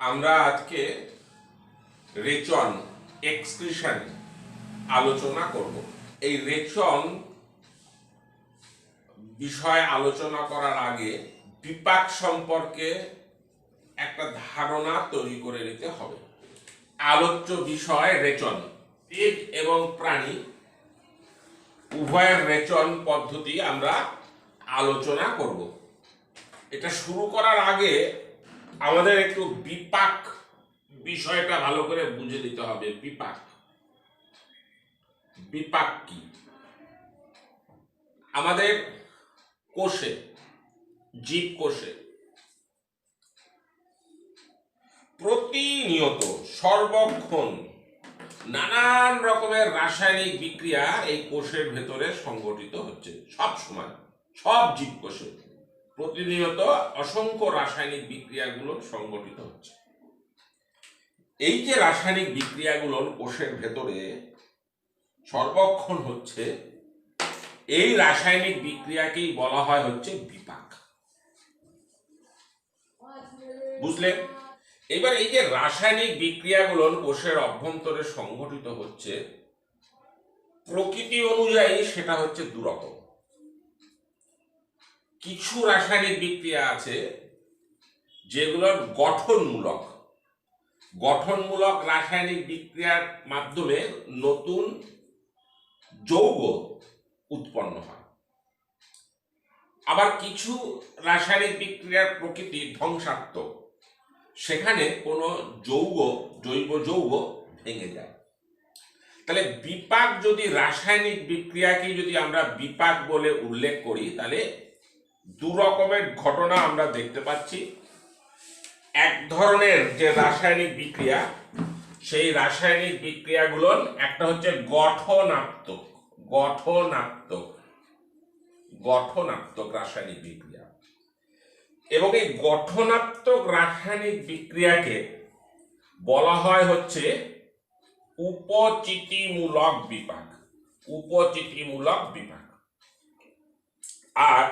আমরা আজকে রেচন এক্সক্রিশন আলোচনা করব। এই রেচন বিষয় আলোচনা করার আগে বিপাক সম্পর্কে একটা ধারণা তৈরি করে নিতে হবে। আলোচ্য বিষয় রেচন, জীব এবং প্রাণী উভয়ের রেচন পদ্ধতি আমরা আলোচনা করব। এটা শুরু করার আগে আমাদের একটু বিপাক বিষয়টা ভালো করে বুঝে নিতে হবে। বিপাক বিপাক কি? আমাদের কোষে, জীবকোষে প্রতিনিয়ত সর্বক্ষণ নানান রকমের রাসায়নিক বিক্রিয়া এই কোষের ভেতরে সংঘটিত হচ্ছে। সব সময় সব জীবকোষে প্রতিনিয়ত অসংখ্য রাসায়নিক বিক্রিয়াগুলো সংঘটিত হচ্ছে। এই যে রাসায়নিক বিক্রিয়াগুলো কোষের ভেতরে সর্বক্ষণ হচ্ছে, এই রাসায়নিক বিক্রিয়াকেই বলা হয় হচ্ছে বিপাক। বুঝলেন? এবার এই যে রাসায়নিক বিক্রিয়াগুলো কোষের অভ্যন্তরে সংঘটিত হচ্ছে, প্রকৃতি অনুযায়ী সেটা হচ্ছে দুরকম। কিছু রাসায়নিক বিক্রিয়া আছে যেগুলোর গঠনমূলক রাসায়নিক বিক্রিয়ার মাধ্যমে নতুন যৌগ উৎপন্ন হয়। আবার কিছু রাসায়নিক বিক্রিয়ার প্রকৃতি ধ্বংসাত্মক, সেখানে কোনো জৈব যৌগ ভেঙে যায়। তাহলে বিপাক, যদি রাসায়নিক বিক্রিয়াকে যদি আমরা বিপাক বলে উল্লেখ করি, তাহলে দু রকমের ঘটনা আমরা দেখতে পাচ্ছি। এক ধরনের যে রাসায়নিক বিক্রিয়া, সেই রাসায়নিক বিক্রিয়াগুলো একটা হচ্ছে গঠনাত্মক রাসায়নিক বিক্রিয়া, এবং এই গঠনাত্মক রাসায়নিক বিক্রিয়াকে বলা হয় হচ্ছে উপচিতিমূলক বিপাক। আর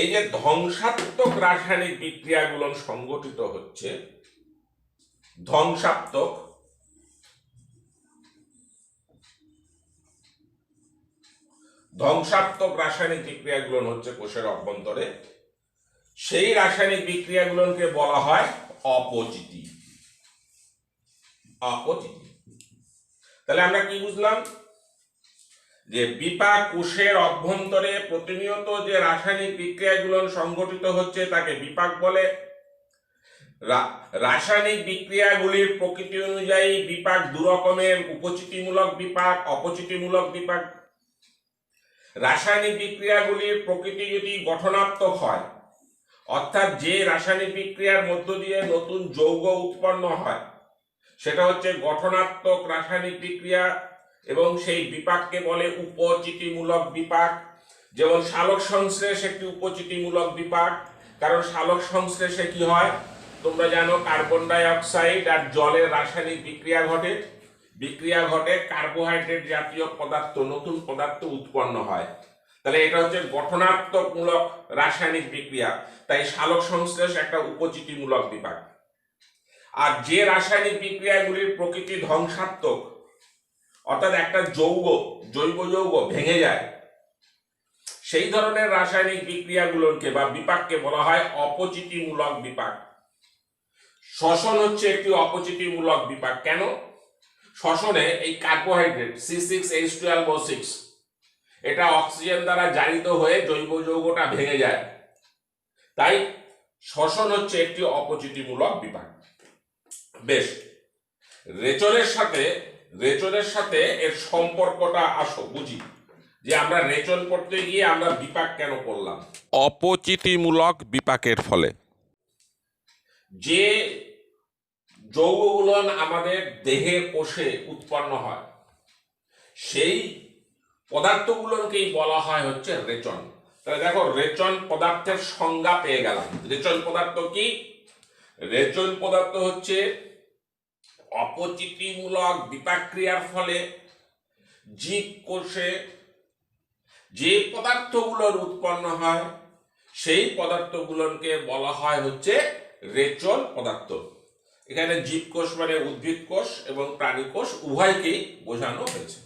এই যে ধ্বংসাত্মক রাসায়নিক বিক্রিয়াগুলো সংঘটিত হচ্ছে, ধ্বংসাত্মক রাসায়নিক বিক্রিয়াগুলো হচ্ছে কোষের অভ্যন্তরে, সেই রাসায়নিক বিক্রিয়াগুলোকে বলা হয় অপচিতি। তাহলে আমরা কি বুঝলাম? যে বিপাক কোষের অভ্যন্তরে প্রতিনিয়ত যে রাসায়নিক বিক্রিয়াগুলো সংঘটিত হচ্ছে তাকে বিপাক বলে। রাসায়নিক বিক্রিয়াগুলির প্রকৃতি অনুযায়ী বিপাক দু রকমের: উপচিতিমূলক বিপাক, অপচিতিমূলক বিপাক। রাসায়নিক বিক্রিয়াগুলির প্রকৃতি যদি গঠনাত্মক হয়, অর্থাৎ যে রাসায়নিক বিক্রিয়ার মধ্য দিয়ে নতুন যৌগ উৎপন্ন হয়, সেটা হচ্ছে গঠনাত্মক রাসায়নিক বিক্রিয়া, এবং সেই বিপাককে বলে উপচিতিমূলক বিপাক। যেমন সালোক সংশ্লেষ একটি উপচিতিমূলক বিপাক, কারণ সালোক সংশ্লেষে কি হয় তোমরা জানো, কার্বন ডাই অক্সাইড আর জলের রাসায়নিক বিক্রিয়া ঘটে, কার্বোহাইড্রেট জাতীয় পদার্থ, নতুন পদার্থ উৎপন্ন হয়। তাহলে এটা হচ্ছে গঠনাত্মকমূলক রাসায়নিক বিক্রিয়া, তাই সালোক সংশ্লেষ একটা উপচিতিমূলক বিপাক। আর যে রাসায়নিক বিক্রিয়াগুলির প্রকৃতি ধ্বংসাত্মক, অর্থাৎ একটা জৈব যৌগ ভেঙে যায়, সেই ধরনের রাসায়নিক বিক্রিয়াগুলোকে বা বিপাককে বলা হয় অপচিতিমূলক বিপাক। শ্বসন হচ্ছে একটি অপচিতিমূলক বিপাক। কেন? শ্বসনে এই কার্বোহাইড্রেট C6H12O6 এটা অক্সিজেন দ্বারা জারিত হয়ে জৈব যৌগটা ভেঙে যায়, তাই শ্বসন হচ্ছে একটি অপচিতিমূলক বিপাক। বেশ, রেচনের সাথে এর সম্পর্কটা আসো বুঝি, যে আমরা রেচন করতে গিয়ে আমরা বিপাক কেন করলাম। অপচিতিমূলক বিপাকের ফলে যে যৌগগুলো আমাদের দেহের কোষে উৎপন্ন হয়, সেই পদার্থগুলোকেই বলা হয় হচ্ছে রেচন। তাহলে দেখো, রেচন পদার্থের সংজ্ঞা পেয়ে গেলাম। রেচন পদার্থ কি? রেচন পদার্থ হচ্ছে অপচিতিমূলক বিপাক্রিয়ার ফলে জীবকোষে যে পদার্থগুলোর উৎপন্ন হয়, সেই পদার্থগুলোকে বলা হয় হচ্ছে রেচন পদার্থ। এখানে জীবকোষ মানে উদ্ভিদ কোষ এবং প্রাণী কোষ উভয়কেই বোঝানো হয়েছে।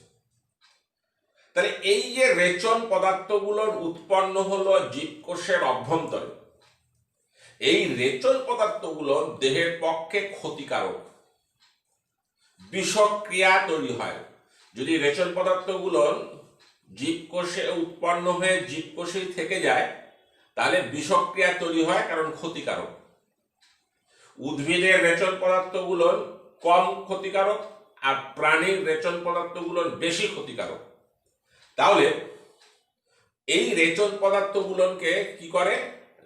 তাহলে এই যে রেচন পদার্থগুলোর উৎপন্ন হলো জীবকোষের অভ্যন্তরে, এই রেচন পদার্থগুলো দেহের পক্ষে ক্ষতিকারক, বিষক্রিয়া তৈরি হয়। যদি রেচন পদার্থগুলো জীবকোষে উৎপন্ন হয়ে জীবকোষেই থেকে যায় তাহলে বিষক্রিয়া তৈরি হয়, কারণ ক্ষতিকারক। উদ্ভিদের রেচন পদার্থগুলো কম ক্ষতিকারক আর প্রাণীর রেচন পদার্থগুলো বেশি ক্ষতিকারক। তাহলে এই রেচন পদার্থগুলোকে কি করে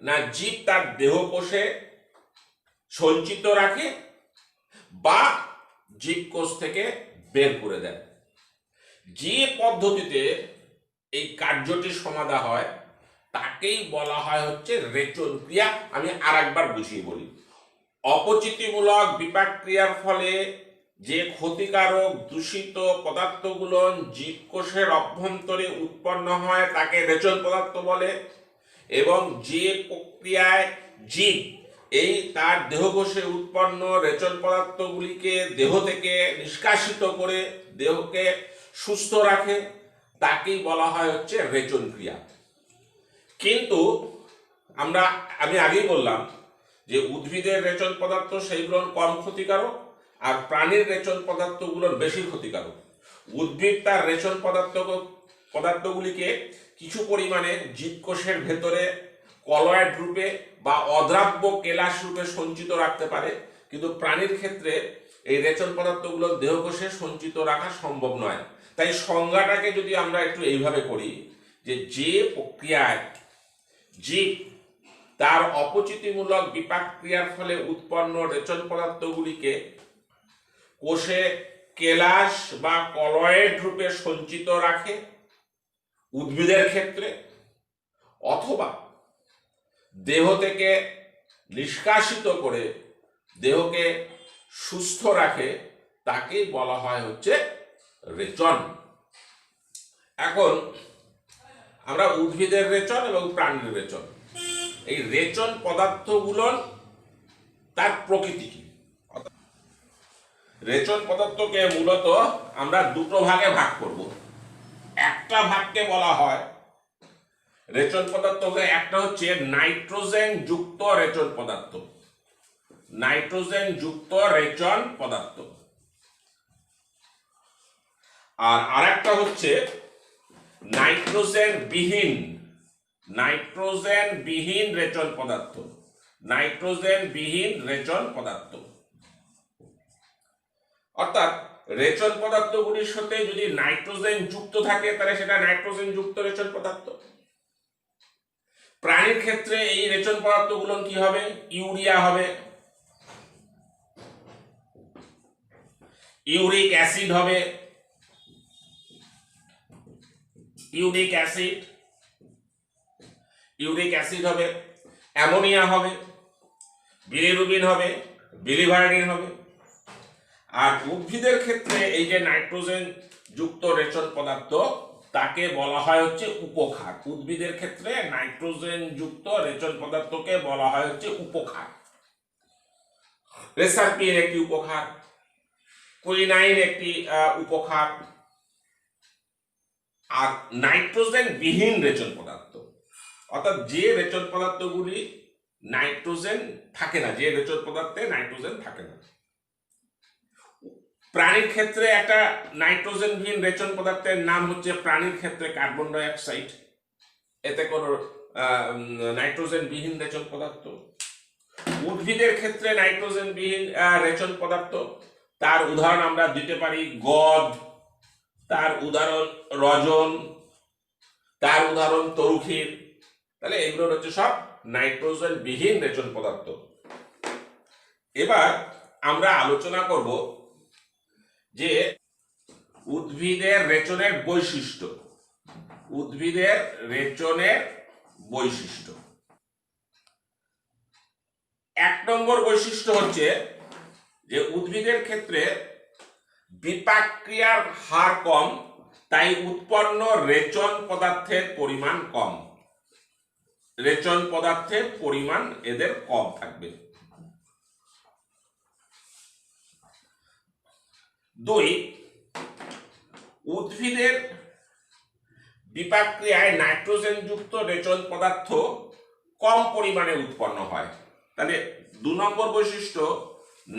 না জীব তার দেহকোষে সঞ্চিত রাখে বা জীবকোষ থেকে বের করে দেয়। যে পদ্ধতিতে এই কার্যটি সমাধা হয় তাকেই বলা হয় হচ্ছে রেচন ক্রিয়া। আমি আরেকবার বুঝিয়ে বলি। অপচিতিমূলক বিপাক ক্রিয়ার ফলে যে ক্ষতিকারক দূষিত পদার্থগুলো জীবকোষের অভ্যন্তরে উৎপন্ন হয় তাকে রেচন পদার্থ বলে, এবং যে প্রক্রিয়ায় জীব এই তার দেহকোষে উৎপন্ন রেচন পদার্থগুলিকে দেহ থেকে নিষ্কাশিত করে দেহকে সুস্থ রাখে তাকেই বলা হয় হচ্ছে রেচন ক্রিয়া। কিন্তু আমি আগেই বললাম যে উদ্ভিদের রেচন পদার্থ সেইগুলো কম ক্ষতিকারক আর প্রাণীর রেচন পদার্থগুলো বেশি ক্ষতিকারক। উদ্ভিদ তার রেচন পদার্থগুলিকে কিছু পরিমাণে জীবকোষের ভেতরে কলয়েড রূপে বা অদ্রাব্য কেলাস রূপে সঞ্চিত রাখতে পারে, কিন্তু প্রাণীর ক্ষেত্রে এই রেচন পদার্থগুলো দেহকোষে সঞ্চিত রাখা সম্ভব নয়। তাই সংজ্ঞাটাকে যদি আমরা একটু এইভাবে করি যে প্রক্রিয়ায় জীব তার অপচিতিমূলক বিপাক ক্রিয়ার ফলে উৎপন্ন রেচন পদার্থগুলিকে কোষে কেলাস বা কলয়েড রূপে সঞ্চিত রাখে উদ্ভিদের ক্ষেত্রে, অথবা দেহ থেকে নিষ্কাশিত করে দেহকে সুস্থ রাখে তাকেই বলা হয় হচ্ছে রেচন। এখন আমরা উদ্ভিদের রেচন এবং প্রাণীর রেচন, এই রেচন পদার্থগুলোর তার প্রকৃতি কি? রেচন পদার্থকে মূলত আমরা দুটো ভাগে ভাগ করব। একটা ভাগকে বলা হয় রেচন পদার্থকে, একটা হচ্ছে নাইট্রোজেন যুক্ত রেচন পদার্থ, নাইট্রোজেন যুক্ত রেচন পদার্থ, আর আরেকটা হচ্ছে নাইট্রোজেন বিহীন রেচন পদার্থ, নাইট্রোজেন বিহীন রেচন পদার্থ। অর্থাৎ রেচন পদার্থগুলির সাথে যদি নাইট্রোজেন যুক্ত থাকে তাহলে সেটা নাইট্রোজেন যুক্ত রেচন পদার্থ। প্রাণীর ক্ষেত্রে এই রেচন পদার্থগুলো কি হবে? ইউরিয়া হবে, ইউরিক অ্যাসিড হবে, ইউরিক অ্যাসিড হবে, অ্যামোনিয়া হবে, বিলিরুবিন হবে, বিলিভার্ডিন হবে। আর উদ্ভিদের ক্ষেত্রে এই যে নাইট্রোজেন যুক্ত রেচন পদার্থ তাকে বলা হয় হচ্ছে উপক্ষার। উদ্ভিদের ক্ষেত্রে নাইট্রোজেন যুক্ত রেচন পদার্থকে বলা হয় হচ্ছে উপক্ষার। রেসারপিন একটি উপক্ষার, কুইনাইন একটি উপক্ষার। আর নাইট্রোজেন বিহীন রেচন পদার্থ, অর্থাৎ যে রেচন পদার্থগুলি নাইট্রোজেন থাকে না, যে রেচন পদার্থে নাইট্রোজেন থাকে না। প্রাণীর ক্ষেত্রে একটা নাইট্রোজেন বিহীন রেচন পদার্থের নাম হচ্ছে প্রাণীর ক্ষেত্রে কার্বন ডাই অক্সাইড, এতে কোনো নাইট্রোজেন বিহীন রেচন পদার্থ। উদ্ভিদের ক্ষেত্রে নাইট্রোজেন বিহীন রেচন পদার্থ, তার উদাহরণ আমরা দিতে পারি গদ, তার উদাহরণ রজন, তার উদাহরণ তরুক্ষীর। তাহলে এগুলো হচ্ছে সব নাইট্রোজেন বিহীন রেচন পদার্থ। এবার আমরা আলোচনা করব যে উদ্ভিদের রেচনের বৈশিষ্ট্য, উদ্ভিদের রেচনের বৈশিষ্ট্য। 1 নম্বর বৈশিষ্ট্য হচ্ছে যে উদ্ভিদের ক্ষেত্রে বিপাক ক্রিয়ার হার কম, তাই উৎপন্ন রেচন পদার্থের পরিমাণ কম, রেচন পদার্থের পরিমাণ এদের কম থাকবে। দুই, উদ্ভিদের বিপাক ক্রিয়ায় নাইট্রোজেন যুক্ত রেচন পদার্থ কম পরিমাণে উৎপন্ন হয়। তাহলে 2 নম্বর বৈশিষ্ট্য,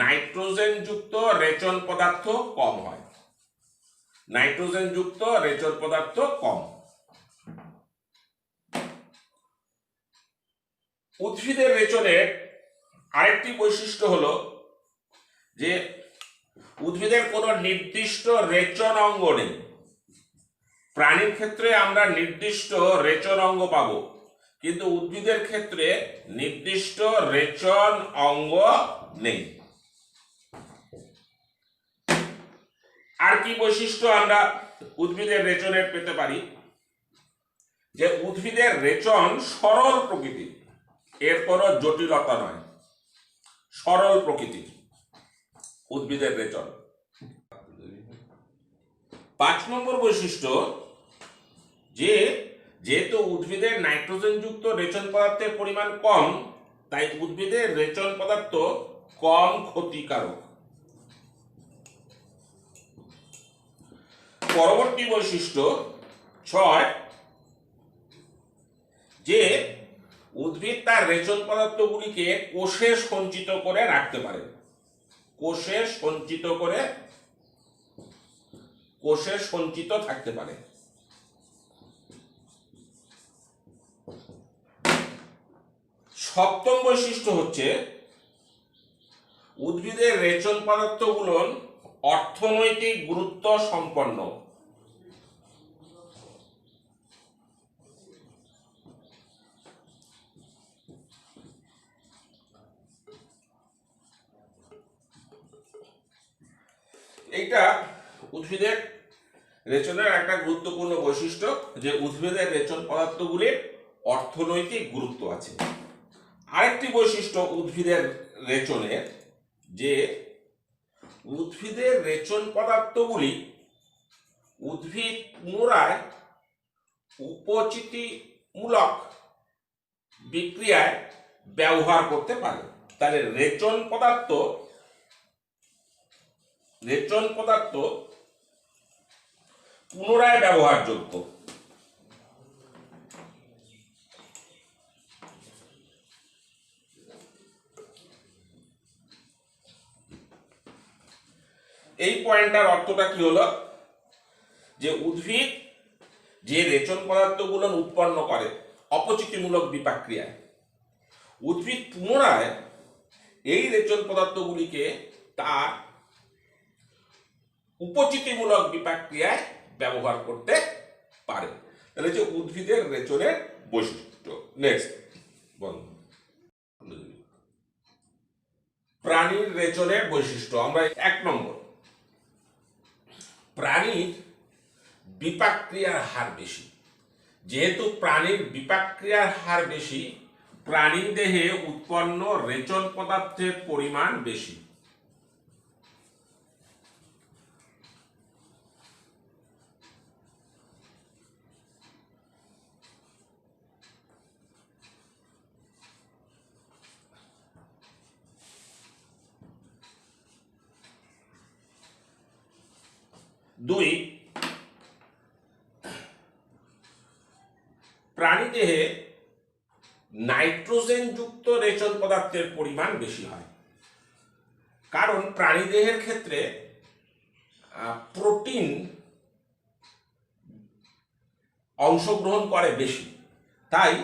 নাইট্রোজেন যুক্ত রেচন পদার্থ কম হয়। নাইট্রোজেন যুক্ত রেচন পদার্থ কম। উদ্ভিদের রেচনের আরেকটি বৈশিষ্ট্য হলো যে উদ্ভিদের কোনো নির্দিষ্ট রেচন অঙ্গ নেই। প্রাণীর ক্ষেত্রে আমরা নির্দিষ্ট রেচন অঙ্গ পাবো, কিন্তু উদ্ভিদের ক্ষেত্রে নির্দিষ্ট রেচন অঙ্গ নেই। আর কি বৈশিষ্ট্য আমরা উদ্ভিদের রেচনের পেতে পারি? যে উদ্ভিদের রেচন সরল প্রকৃতির, এর কোনো জটিলতা নয়, সরল প্রকৃতির উদ্ভিদের রেচন। 5 নম্বর বৈশিষ্ট্য, যেহেতু উদ্ভিদের নাইট্রোজেন যুক্ত রেচন পদার্থের পরিমাণ কম, তাই উদ্ভিদের রেচন পদার্থ কম ক্ষতিকারক। পরবর্তী বৈশিষ্ট্য 6, যে উদ্ভিদ তার রেচন পদার্থগুলিকে কোষে সঞ্চিত করে রাখতে পারে। কোষে সঞ্চিত থাকতে পারে। 7ম বৈশিষ্ট্য হচ্ছে উদ্ভিদের রেচন পদার্থগুলো অর্থনৈতিক গুরুত্ব সম্পন্ন। এইটা উদ্ভিদের রেচনের একটা গুরুত্বপূর্ণ বৈশিষ্ট্য, যে উদ্ভিদের রেচন পদার্থগুলির অর্থনৈতিক গুরুত্ব আছে। আরেকটি বৈশিষ্ট্য উদ্ভিদের রেচনের, যে উদ্ভিদের রেচন পদার্থগুলি উদ্ভিদ পুনরায় উপচিতিমূলক বিক্রিয়ায় ব্যবহার করতে পারে। তাহলে রেচন পদার্থ পুনরায় ব্যবহারযোগ্য। এই পয়েন্টটার অর্থটা কি হলো, যে উদ্ভিদ যে রেচন পদার্থগুলো উৎপন্ন করে অপচিতিমূলক বিপাক ক্রিয়ায়, উদ্ভিদ পুনরায় এই রেচন পদার্থগুলিকে তার উপচিতিমূলক বিপাক ক্রিয়ায় ব্যবহার করতে পারে। তাহলে যে উদ্ভিদের রেচনের বৈশিষ্ট্য। নেক্সট বন্ধু, প্রাণীর রেচনের বৈশিষ্ট্য। আমরা 1 নম্বর, প্রাণীর বিপাক ক্রিয়ার হার বেশি। যেহেতু প্রাণীর বিপাক ক্রিয়ার হার বেশি, প্রাণী দেহে উৎপন্ন রেচন পদার্থের পরিমাণ বেশি। দুই, প্রাণীদেহে নাইট্রোজেন যুক্ত রেচন পদার্থের পরিমাণ বেশি হয়। কারণ প্রাণীদেহের ক্ষেত্রে প্রোটিন অংশগ্রহণ করে বেশি, তাই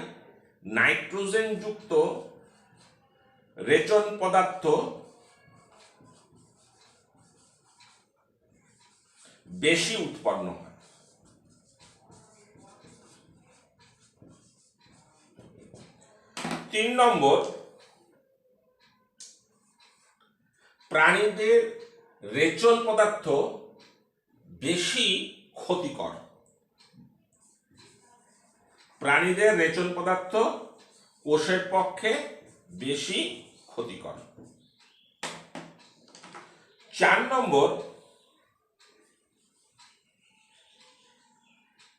নাইট্রোজেন যুক্ত রেচন পদার্থ বেশি উৎপন্ন হয়। 3 নম্বর, প্রাণীদের রেচন পদার্থ বেশি ক্ষতিকর। প্রাণীদের রেচন পদার্থ কোষের পক্ষে বেশি ক্ষতিকর। 4 নম্বর,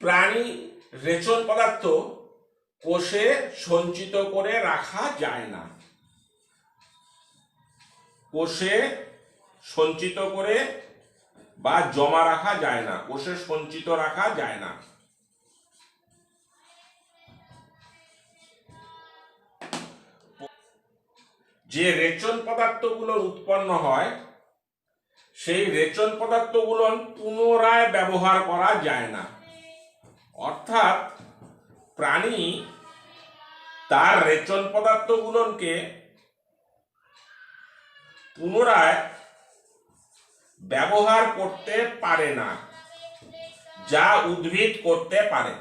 প্রাণী রেচন পদার্থ কোষে সঞ্চিত করে রাখা যায় না। কোষে সঞ্চিত করে বা জমা রাখা যায় না, কোষে সঞ্চিত রাখা যায় না। যে রেচন পদার্থগুলো উৎপন্ন হয় সেই রেচন পদার্থগুলো পুনরায় ব্যবহার করা যায় না। অর্থাৎ প্রাণী তার রেচন পদার্থগুলোকে পুনরায় ব্যবহার করতে পারে না, যা উদ্ভিদ করতে পারে।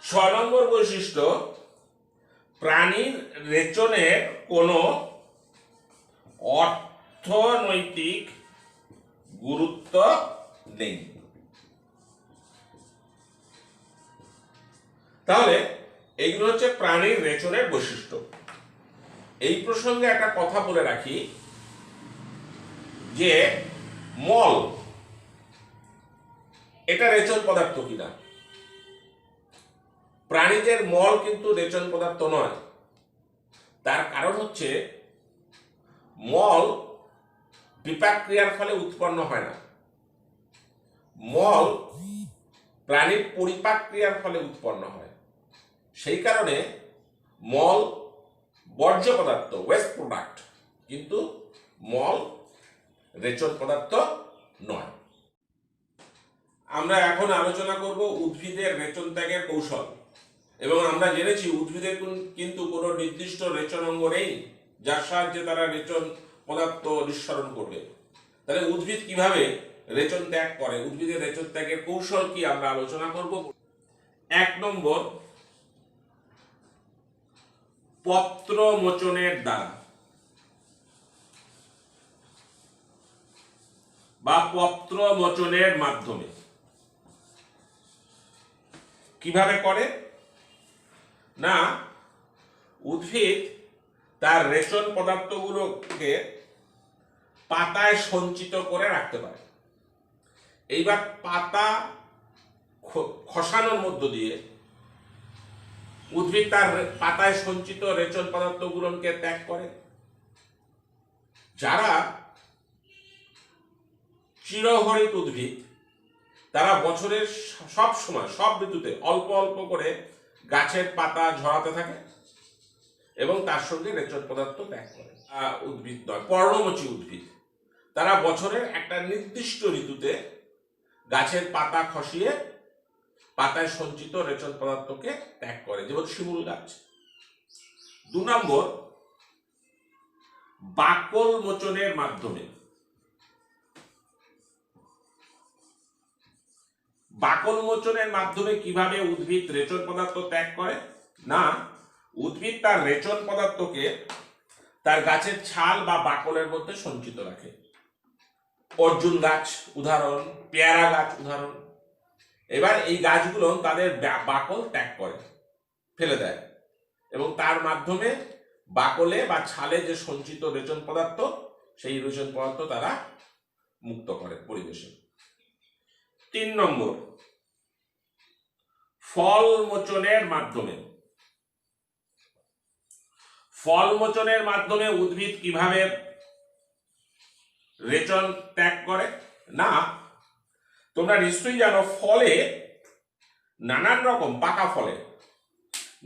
ছয় নম্বর বৈশিষ্ট্য, প্রাণীর রেচনের কোনো অর্থনৈতিক গুরুত্ব নেই। তাহলে এইগুলো হচ্ছে প্রাণীর রেচনের বৈশিষ্ট্য। এই প্রসঙ্গে একটা কথা বলে রাখি যে মল এটা রেচন পদার্থ কিনা। প্রাণীদের মল কিন্তু রেচন পদার্থ নয়। তার কারণ হচ্ছে মল বিপাক ক্রিয়ার ফলে উৎপন্ন হয় না, মল প্রাণীর পরিপাক ক্রিয়ার ফলে উৎপন্ন হয়। সেই কারণে মল বর্জ্য পদার্থ, ওয়েস্ট প্রোডাক্ট, কিন্তু মল রেচন পদার্থ নয়। আমরা এখন আলোচনা করব উদ্ভিদের রেচন ত্যাগের কৌশল। এবং আমরা জেনেছি উদ্ভিদের কিন্তু কোনো নির্দিষ্ট রেচন অঙ্গ নেই যার সাহায্যে তারা রেচন পদার্থ নিঃসরণ করবে। তাহলে উদ্ভিদ কিভাবে রেচন ত্যাগ করে, উদ্ভিদের রেচন ত্যাগের কৌশল কি, আমরা আলোচনা করব। 1 নম্বর, পত্র মোচনের দ্বারা বা পত্র মোচনের মাধ্যমে। কিভাবে করে না, উদ্ভিদ তার রেচন পদার্থগুলোকে পাতায় সঞ্চিত করে রাখতে পারে। এইবার পাতা খসানোর মধ্য দিয়ে উদ্ভিদ তার পাতায় সঞ্চিত রেচন পদার্থগুলোকে ত্যাগ করে। যারা চিরহরিত উদ্ভিদ তারা বছরের সব সময়, সব ঋতুতে অল্প অল্প করে গাছের পাতা ঝরাতে থাকে এবং তার সঙ্গে রেচন পদার্থ ত্যাগ করে। উদ্ভিদ নয়, পর্ণমোচী উদ্ভিদ, তারা বছরের একটা নির্দিষ্ট ঋতুতে গাছের পাতা খসিয়ে পাতায় সঞ্চিত রেচন পদার্থকে ত্যাগ করে, যেমন শিমুল গাছ। 2 নম্বর, বাকল মোচনের মাধ্যমে। বাকল মোচনের মাধ্যমে কিভাবে উদ্ভিদ রেচন পদার্থ ত্যাগ করে না, উদ্ভিদ তার রেচন পদার্থকে তার গাছের ছাল বা বাকলের মধ্যে সঞ্চিত রাখে। অর্জুন গাছ উদাহরণ, পেয়ারা গাছ উদাহরণ। এবার এই গাছগুলো তাদের বাকল ত্যাগ করে, ফেলে দেয়, এবং তার মাধ্যমে বাকলে বা ছালে যে সঞ্চিত রেচন পদার্থ, সেই রেচন পদার্থ তারা মুক্ত করে পরিবেশে। 3 নম্বর, ফল মোচনের মাধ্যমে। ফল মোচনের মাধ্যমে উদ্ভিদ কিভাবে রেচন ত্যাগ করে না, তোমরা নিশ্চয়ই জানো ফলে নানান রকম, পাকা ফলে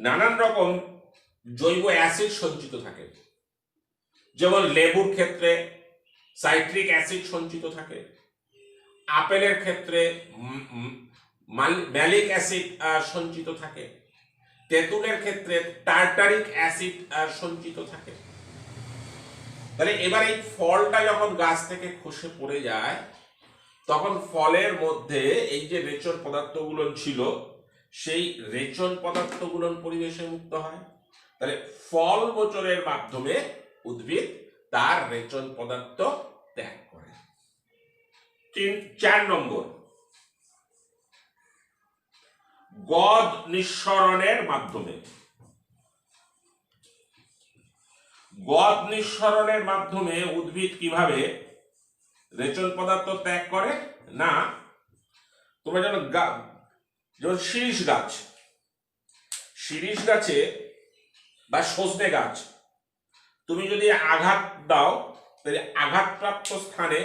নানান রকম জৈব অ্যাসিড সঞ্চিত থাকে। যেমন লেবুর ক্ষেত্রে সাইট্রিক অ্যাসিড সঞ্চিত থাকে, আপেলের ক্ষেত্রে ম্যালিক অ্যাসিড সঞ্চিত থাকে, তেঁতুলের ক্ষেত্রে টার্টারিক অ্যাসিড সঞ্চিত থাকে। তাহলে এবার এই ফলটা যখন গাছ থেকে খসে পড়ে যায়, তখন ফলের মধ্যে এই যে রেচন পদার্থগুলো ছিল, সেই রেচন পদার্থগুলো পরিবেশে মুক্ত হয়। তাহলে ফল মোচনের মাধ্যমে উদ্ভিদ তার রেচন পদার্থ ত্যাগ করে। 4 নম্বর, গদ নিঃসরণের মাধ্যমে। গদ নিঃসরণের মাধ্যমে উদ্ভিদ কিভাবে রেচন পদার্থ ত্যাগ করে না, তোমরা জানো যেমন শিরীষ গাছ, শিরীষ গাছে বা সজনে গাছ, তুমি যদি আঘাত দাও তাহলে আঘাতপ্রাপ্ত স্থানে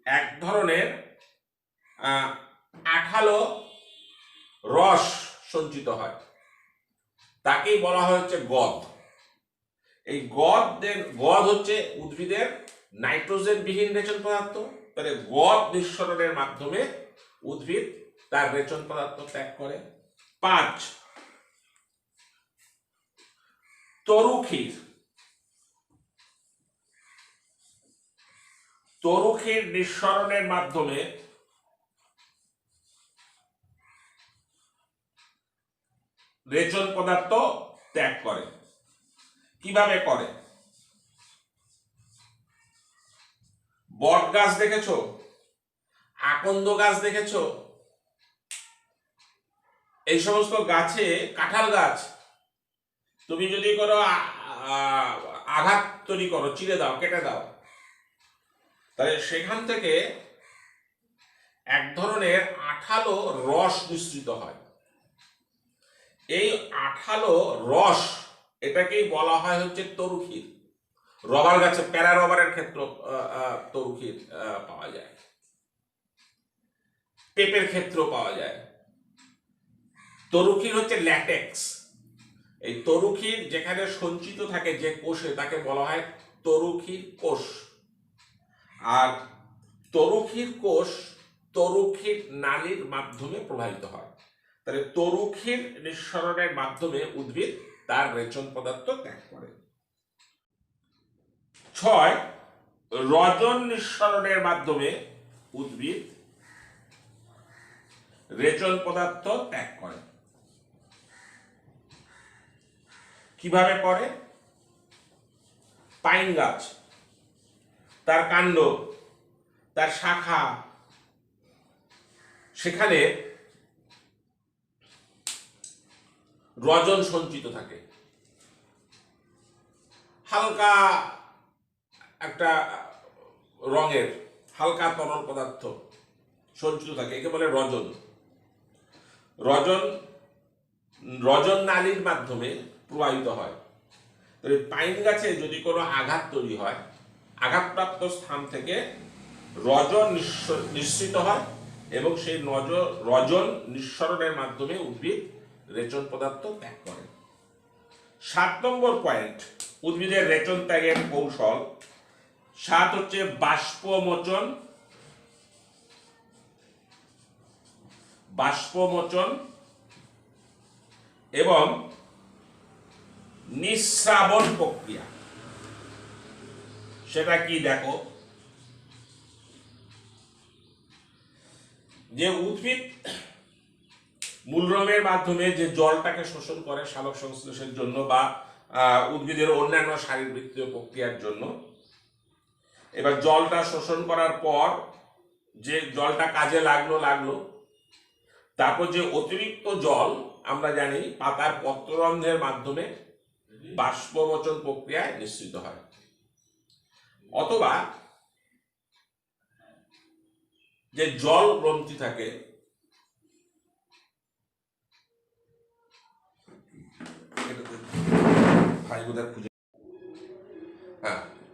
এক ধরনের আঠালো রস সঞ্চিত হয়, তাকেই বলা হয় হচ্ছে গদ। এই গদ হচ্ছে উদ্ভিদের নাইট্রোজেন বিহীন রেচন পদার্থ। তাহলে গদ নিঃসরণের মাধ্যমে উদ্ভিদ তার রেচন পদার্থ ত্যাগ করে। 5, তরুক্ষীর। তরুক্ষীর নিঃসরণের মাধ্যমে রেচন পদার্থ ত্যাগ করে। কিভাবে করে? বট গাছ দেখেছো? আকন্দ গাছ দেখেছো? এই সমস্ত গাছে, কাঁঠাল গাছ, তুমি যদি করো আঘাত তৈরি করো, চিড়ে দাও, কেটে দাও, তাহলে সেখান থেকে এক ধরনের আঠালো রস নিঃসৃত হয়। এই আঠালো রস, এটাকেই বলা হয় হচ্ছে তরুক্ষীর। রবার গাছে, প্যারা রবারের ক্ষেত্রে তরুক্ষীর পাওয়া যায়, পেঁপের ক্ষেত্রেও পাওয়া যায়। তরুক্ষীর হচ্ছে ল্যাটেক্স। এই তরুক্ষীর যেখানে সঞ্চিত থাকে যে কোষে, তাকে বলা হয় তরুক্ষীর কোষ। আর তরুক্ষীর কোষ তরুক্ষীর নালীর মাধ্যমে প্রবাহিত হয়। তাহলে তরুক্ষীর নিঃসরণের মাধ্যমে উদ্ভিদ তার রেচন পদার্থ ত্যাগ করে। 6, রজন নিঃসরণের মাধ্যমে উদ্ভিদ রেচন পদার্থ ত্যাগ করে। কিভাবে করে? পাইন গাছ, তার কাণ্ড, তার শাখা, সেখানে রজন সঞ্চিত থাকে। হালকা একটা রঙের হালকা তরল পদার্থ সঞ্চিত থাকে, একে বলে রজন। রজন নালীর মাধ্যমে প্রবাহিত হয়। তবে পাইন গাছে যদি কোনো আঘাত তৈরি হয়, আঘাতপ্রাপ্ত স্থান থেকে রজন নিঃসৃত হয় এবং সেই রজন নিঃসরণের মাধ্যমে উদ্ভিদ রেচন পদার্থ ত্যাগ করে। 7 নম্বর পয়েন্ট, উদ্ভিদের রেচন ত্যাগের কৌশল। 7 হচ্ছে বাষ্পমোচন। বাষ্পমোচন এবং নিঃস্রাবণ প্রক্রিয়া। সেটা কি দেখো, যে উদ্ভিদ মূলরমের মাধ্যমে যে জলটাকে শোষণ করে সালোক সংশ্লেষের জন্য বা উদ্ভিদের অন্যান্য শারীরবৃত্তীয় প্রক্রিয়ার জন্য, এবার জলটা শোষণ করার পর যে জলটা কাজে লাগলো, তারপর যে অতিরিক্ত জল আমরা জানি পাতার পত্ররন্ধ্রের মাধ্যমে বাষ্পমোচন প্রক্রিয়ায় নিঃসৃত হয়, অথবা যে জল গ্রন্থি থাকে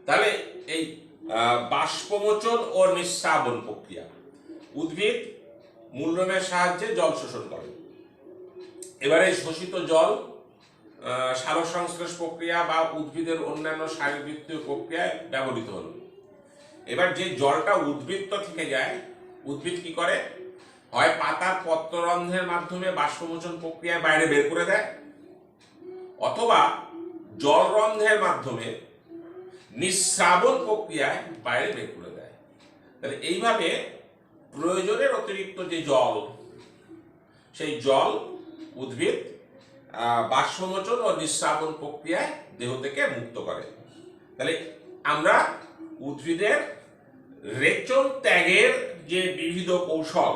তাহলে এই বাষ্পমোচন ও নিঃস্রাবণ প্রক্রিয়া, উদ্ভিদ মূলরমের সাহায্যে জল শোষণ করে। এবারে শোষিত জল সালোক সংশ্লেষ প্রক্রিয়া বা উদ্ভিদের অন্যান্য শারীরবৃত্তীয় প্রক্রিয়ায় ব্যবহৃত হলো। এবার যে জলটা উদ্ভিদ থেকে যায়, উদ্ভিদ কি করে? হয় পাতার পত্ররন্ধ্রের মাধ্যমে বাষ্পমোচন প্রক্রিয়ায় বাইরে বের করে দেয়, অথবা জলরন্ধ্রের মাধ্যমে নিঃস্রাবণ প্রক্রিয়ায় বাইরে বের করে দেয়। তাহলে এইভাবে প্রয়োজনের অতিরিক্ত যে জল, সেই জল উদ্ভিদ বাষ্পমোচন ও নিঃস্রাবণ প্রক্রিয়ায় দেহ থেকে মুক্ত করে। তাহলে আমরা উদ্ভিদের রেচন ত্যাগের যে বিবিধ কৌশল,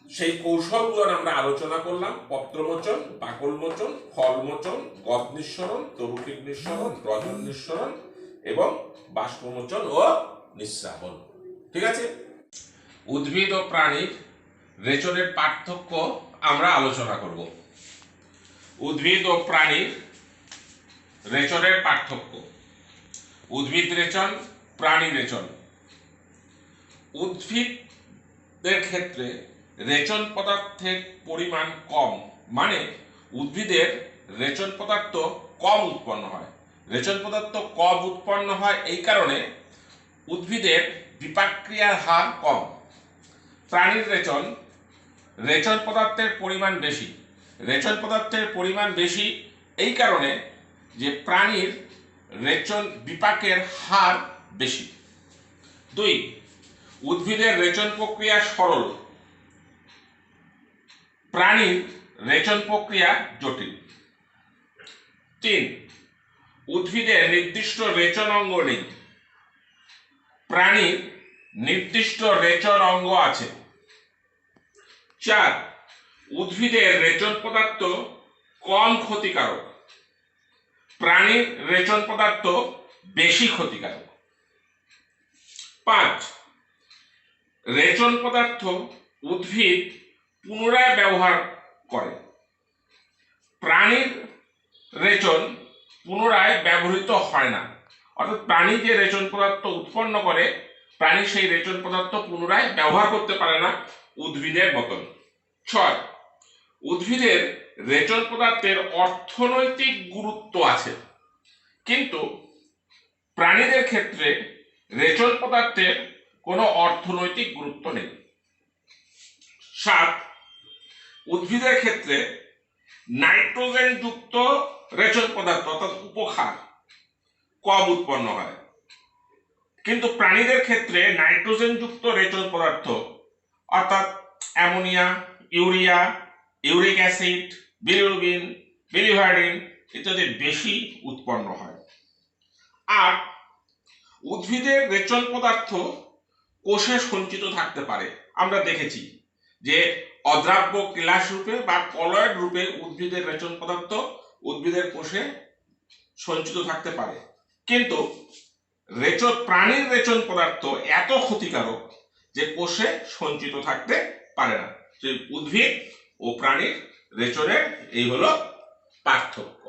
সেই কৌশলগুলো আমরা আলোচনা করলাম। পত্রমোচন, বাকলমোচন, ফলমোচন, গদ নিঃসরণ, তরুক্ষীর নিঃসরণ, রজন নিঃসরণ এবং বাষ্পমোচন ও নিঃস্রাবণ। ঠিক আছে? উদ্ভিদ ও প্রাণীর রেচনের পার্থক্য আমরা আলোচনা করব। উদ্ভিদ ও প্রাণীর রেচনের পার্থক্য। উদ্ভিদ রেচন, প্রাণী রেচন। উদ্ভিদের ক্ষেত্রে রেচন পদার্থের পরিমাণ কম, মানে উদ্ভিদের রেচন পদার্থ কম উৎপন্ন হয়। রেচন পদার্থ কম উৎপন্ন হয় এই কারণে উদ্ভিদের বিপাক ক্রিয়ার হার কম। প্রাণীর রেচন, রেচন পদার্থের পরিমাণ বেশি। রেচন পদার্থের পরিমাণ বেশি এই কারণে যে প্রাণীর রেচন বিপাকের হার বেশি। 2, উদ্ভিদের রেচন প্রক্রিয়া সরল, প্রাণীর রেচন প্রক্রিয়া জটিল। 3, উদ্ভিদের নির্দিষ্ট রেচন অঙ্গ নেই, প্রাণীর নির্দিষ্ট রেচন অঙ্গ আছে। 4, উদ্ভিদের রেচন পদার্থ কম ক্ষতিকারক, প্রাণীর রেচন পদার্থ বেশি ক্ষতিকারক। 5, রেচন পদার্থ উদ্ভিদ পুনরায় ব্যবহার করে, প্রাণীর রেচন পুনরায় ব্যবহৃত হয় না। অর্থাৎ প্রাণী যে রেচন পদার্থ উৎপন্ন করে, প্রাণী সেই রেচন পদার্থ পুনরায় ব্যবহার করতে পারে না উদ্ভিদের মতন। 6, উদ্ভিদের রেচন পদার্থের অর্থনৈতিক গুরুত্ব আছে, কিন্তু প্রাণীদের ক্ষেত্রে রেচন পদার্থের কোনো অর্থনৈতিক গুরুত্ব নেই। 7, উদ্ভিদের ক্ষেত্রে নাইট্রোজেন যুক্ত রেচন পদার্থ অর্থাৎ উপক্ষার কম উৎপন্ন হয়, কিন্তু প্রাণীদের ক্ষেত্রে নাইট্রোজেন যুক্ত রেচন পদার্থ অর্থাৎ ammonia, urea, uric acid, bilirubin, biliverdin ইত্যাদি বেশি উৎপন্ন হয়। 8, উদ্ভিদের রেচন পদার্থ কোষে সঞ্চিত থাকতে পারে। আমরা দেখেছি যে অদ্রাব্য কেলাস রূপে বা কলয়েড রূপে উদ্ভিদের রেচন পদার্থ উদ্ভিদের কোষে সঞ্চিত থাকতে পারে, কিন্তু প্রাণীর রেচন পদার্থ এত ক্ষতিকারক যে কোষে সঞ্চিত থাকতে পারে না। উদ্ভিদ ও প্রাণীর রেচনের এই হলো পার্থক্য।